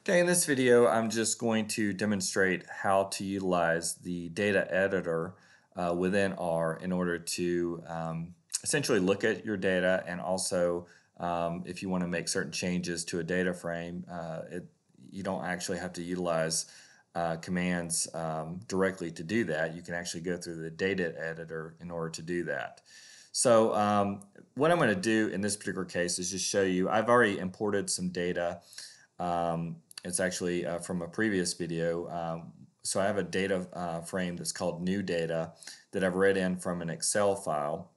Okay, in this video, I'm just going to demonstrate how to utilize the data editor within R in order to essentially look at your data, and also if you want to make certain changes to a data frame, you don't actually have to utilize commands directly to do that. You can actually go through the data editor in order to do that. So what I'm going to do in this particular case is just show you, I've already imported some data. It's actually from a previous video. So I have a data frame that's called new data that I've read in from an Excel file.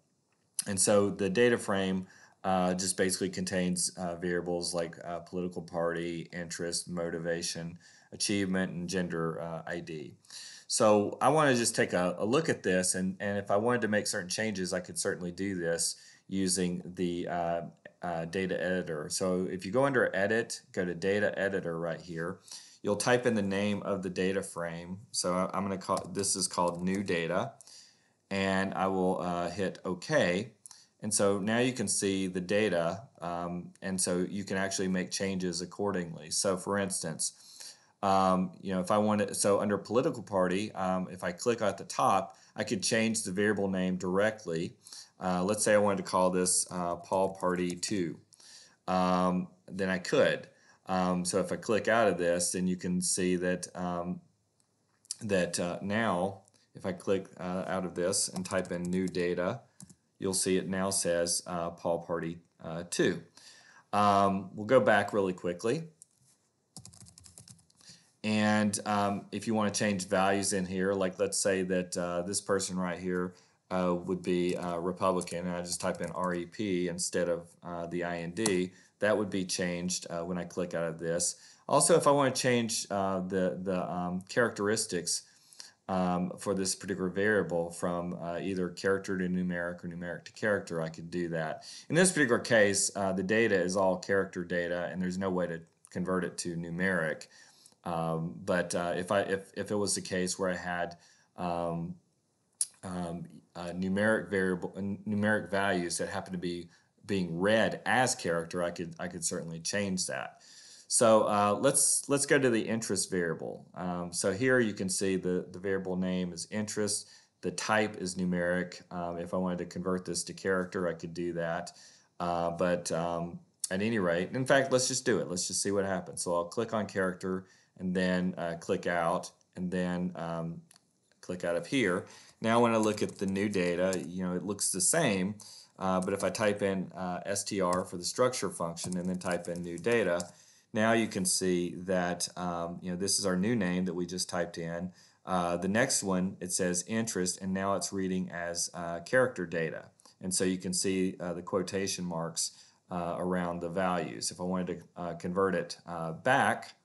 And so the data frame just basically contains variables like political party, interest, motivation, achievement, and gender ID. So I want to just take a look at this, and if I wanted to make certain changes, I could certainly do this using the data editor. So if you go under edit, go to data editor right here, you'll type in the name of the data frame. So I'm going to call this is called new data, and I will hit OK. And so now you can see the data, and so you can actually make changes accordingly. So for instance, if I wanted, so under political party, if I click at the top, I could change the variable name directly. Let's say I wanted to call this Paul Party 2. Then I could. So if I click out of this, then you can see that now, if I click out of this and type in new data, you'll see it now says Paul Party 2. We'll go back really quickly. And if you want to change values in here, like let's say that this person right here would be Republican, and I just type in REP instead of the IND, that would be changed when I click out of this. Also, if I want to change the characteristics for this particular variable from either character to numeric or numeric to character, I could do that. In this particular case, the data is all character data, and there's no way to convert it to numeric. But if it was the case where I had numeric values that happen to be being read as character, I could certainly change that. So let's go to the interest variable. So here you can see the variable name is interest. The type is numeric. If I wanted to convert this to character, I could do that. But at any rate, in fact, let's just do it. Let's just see what happens. So I'll click on character, and then click out, and then click out of here. Now when I look at the new data, it looks the same, but if I type in str for the structure function and then type in new data, now you can see that this is our new name that we just typed in. The next one, it says interest, and now it's reading as character data. And so you can see the quotation marks around the values. If I wanted to convert it back,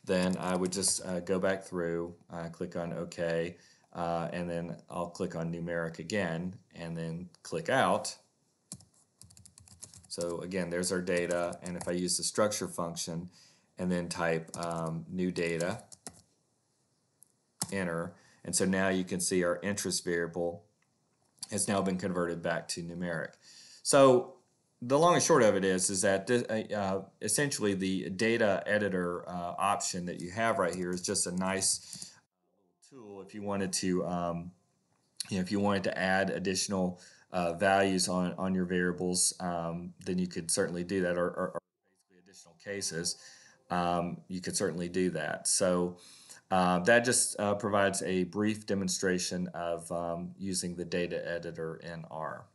then I would just go back through, click on OK, and then I'll click on numeric again, and then click out. So again, there's our data, and if I use the structure function and then type new data, enter, and so now you can see our interest variable has now been converted back to numeric. So the long and short of it is that this, essentially the data editor option that you have right here is just a nice tool if you wanted to, if you wanted to add additional values on your variables, then you could certainly do that, or basically additional cases, you could certainly do that. So that just provides a brief demonstration of using the data editor in R.